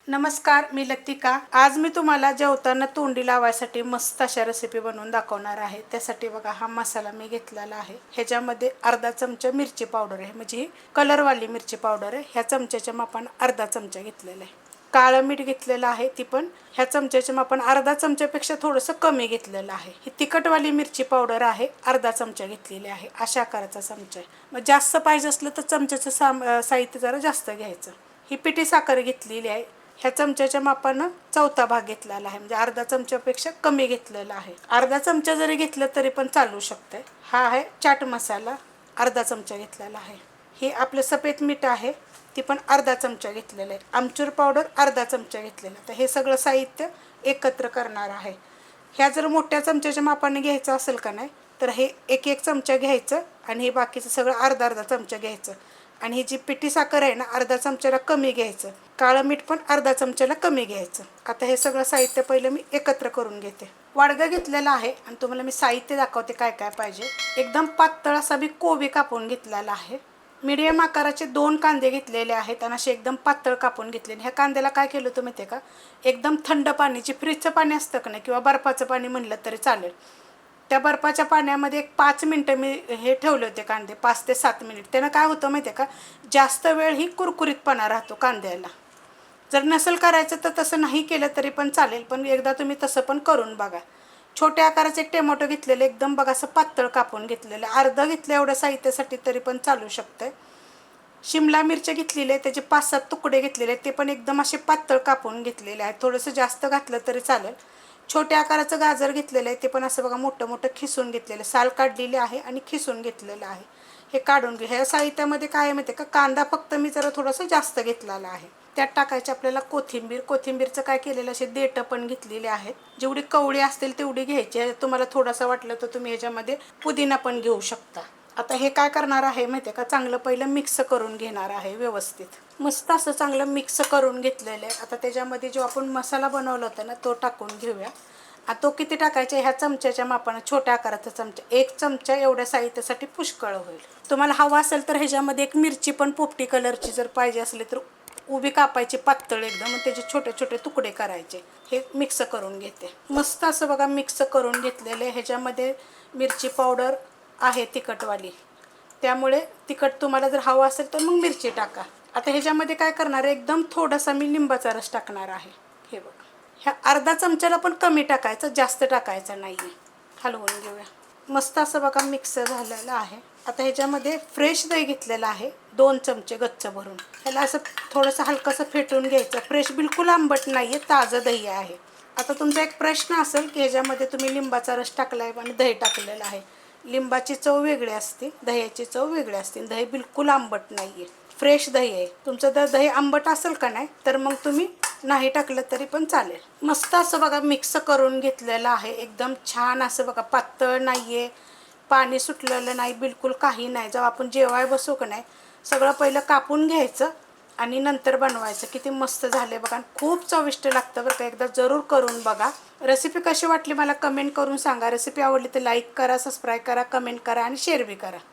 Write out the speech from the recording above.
नमस्कार, मी लतिका। आज मी तुम्हाला जेवताना तोंडी लावायसाठी मस्त अशा रेसिपी बनवून दाखवणार आहे। त्यासाठी बघा हा मसाला मी घेतलेला आहे। ह्याच्यामध्ये अर्धा चमचा मिरची पावडर आहे, म्हणजे कलरवाली मिरची पावडर आहे। ह्या चमच्याच्या मापाने अर्धा चमचा घेतलेला आहे। काळं मीठ घेतलेलं आहे, ती पण ह्या चमच्याच्या मापाने अर्धा चमच्यापेक्षा थोडंसं कमी घेतलेलं आहे। ही तिखटवाली मिरची पावडर आहे, अर्धा चमचा घेतलेली आहे। अशा आकाराचा चमचा आहे। मग जास्त पाहिजे असलं तर चमच्याचं साहित्य जरा जास्त घ्यायचं। ही पिठी साखर घेतलेली आहे, ह्या चमच्याच्या मापानं चौथा भाग घेतलेला आहे, म्हणजे अर्धा चमच्यापेक्षा कमी घेतलेला आहे। अर्धा चमचा जरी घेतलं तरी पण चालू शकते। हा आहे चाट मसाला, अर्धा चमचा घेतलेला आहे। हे आपलं सफेद मीठ आहे, ती पण अर्धा चमचा घेतलेलं आहे। आमचूर पावडर अर्धा चमचा घेतलेला। तर हे सगळं साहित्य एकत्र करणार आहे। ह्या जर मोठ्या चमच्याच्या मापाने घ्यायचं असेल का नाही, तर हे एक एक चमचा घ्यायचं आणि हे बाकीचं सगळं अर्धा अर्धा चमचा घ्यायचं। आणि ही जी पिठी साखर आहे ना, अर्धा चमच्याला कमी घ्यायचं। काळं मीठ पण अर्धा चमच्याला कमी घ्यायचं। आता हे सगळं साहित्य पहिलं मी एकत्र करून घेते। वाडगं घेतलेलं आहे आणि तुम्हाला मी साहित्य दाखवते काय काय पाहिजे। एकदम पातळ असा मी कोबी कापून घेतलेला आहे। मीडियम आकाराचे 2 कांदे घेतलेले आहेत आणि असे एकदम पातळ कापून घेतलेले। ह्या कांद्याला काय केलं होतं माहिती आहे का, एकदम थंड पाण्याची फ्रीजचं पाणी असतं का नाही, किंवा बर्फाचं पाणी म्हणलं तरी चालेल, त्या बर्फाच्या पाण्यामध्ये एक 5 मिनटं मी हे ठेवले होते कांदे, 5 ते 7 मिनिट। त्यानं काय होतं माहिती आहे का, जास्त वेळ ही कुरकुरीतपणा राहतो कांद्याला। जर नसेल करायचं तर तसं नाही केलं तरी पण चालेल, पण एकदा तुम्ही तसं पण करून बघा। छोट्या आकाराचे एक टोमॅटो घेतलेले, एकदम बघा असं पातळ कापून घेतलेलं, अर्धा घेतलं एवढ्या साहित्यासाठी तरी पण चालू शकतं। शिमला मिरची घेतलेली आहे, त्याचे 5-7 तुकडे घेतलेले आहेत, ते पण एकदम असे पातळ कापून घेतलेले आहेत। थोडंसं जास्त घातलं तरी चालेल। छोट्या आकाराचं गाजर घेतलेलं आहे, ते पण असं बघा मोठं मोठं खिसून घेतलेलं, साल काढलेली आहे आणि खिसून घेतलेलं आहे। हे काढून घे। ह्या साहित्यामध्ये काय माहिती आहे का, कांदा फक्त मी जरा थोडंसं जास्त घेतलेला आहे। त्यात टाकायचे आपल्याला कोथिंबीर। कोथिंबीरचं काय केलेलं, असे देठं पण घेतलेले आहेत। जेवढी कवळी असतील तेवढी घ्यायची। तुम्हाला थोडासा वाटलं तर तुम्ही ह्याच्यामध्ये पुदिना पण घेऊ शकता। आता हे काय करणार आहे माहिती आहे का, चांगलं पहिलं मिक्स करून घेणार आहे व्यवस्थित। मस्त असं चांगलं मिक्स करून घेतलेलं आहे। आता त्याच्यामध्ये जो आपण मसाला बनवला होता ना, तो टाकून घेऊया। आता तो किती टाकायचा, ह्या चमच्याच्या मापाने छोट्या आकाराचा चमचा, 1 चमचा एवढ्या साहित्यासाठी पुष्कळ होईल। तुम्हाला हवा असेल तर ह्याच्यामध्ये एक मिरची पण पोपटी कलरची जर पाहिजे असली तर उभी कापायची पातळ एकदम, त्याचे छोटे छोटे तुकडे करायचे। हे मिक्स करून घेते। मस्त असं बघा मिक्स करून घेतलेले। ह्याच्यामध्ये मिरची पावडर आहे तिखटवाली, त्यामुळे तिखट तुम्हाला जर हवं असेल तर मग मिरची टाका। आता ह्याच्यामध्ये काय करणार आहे, एकदम थोडासा मी लिंबाचा रस टाकणार आहे। हे बघा, ह्या अर्धा चमच्याला पण कमी टाकायचं, जास्त टाकायचं नाही आहे। हलवून घेऊया। मस्त असं बघा मिक्स झालेलं आहे। आता ह्याच्यामध्ये फ्रेश दही घेतलेलं आहे, 2 चमचे गच्च भरून। ह्याला असं थोडंसं हलकंसं फेटून घ्यायचं। फ्रेश बिलकुल आंबट नाही आहे, ताजं दही आहे। आता तुमचा एक प्रश्न असेल की ह्याच्यामध्ये तुम्ही लिंबाचा रस टाकला आहे आणि दही टाकलेलं आहे। लिंबाची चव वेगळी असते, दह्याची चव वेगळी असते। दही बिलकुल आंबट नाही आहे, फ्रेश दही आहे। तुमचं जर दही आंबट असेल का नाही, तर मग तुम्ही नाही टाकलं तरी पण चालेल। मस्त असं बघा मिक्स करून घेतलेलं आहे। एकदम छान असं बघा, पातळ नाही आहे, पाणी सुटलेलं नाही, बिलकुल काही नाही। जेव्हा आपण जेवाय बसू का नाही, सगळं पहिलं कापून घ्यायचं आणि नंतर बनवायचं। किती मस्त झाले बघा, खूप चविष्ट लागतं बरं का, एकदा जरूर करून बघा। रेसिपी कशी वाटली मला कमेंट करून सांगा। रेसिपी आवडली तर लाईक करा, सबस्क्राईब करा, कमेंट करा आणि शेअर बी करा।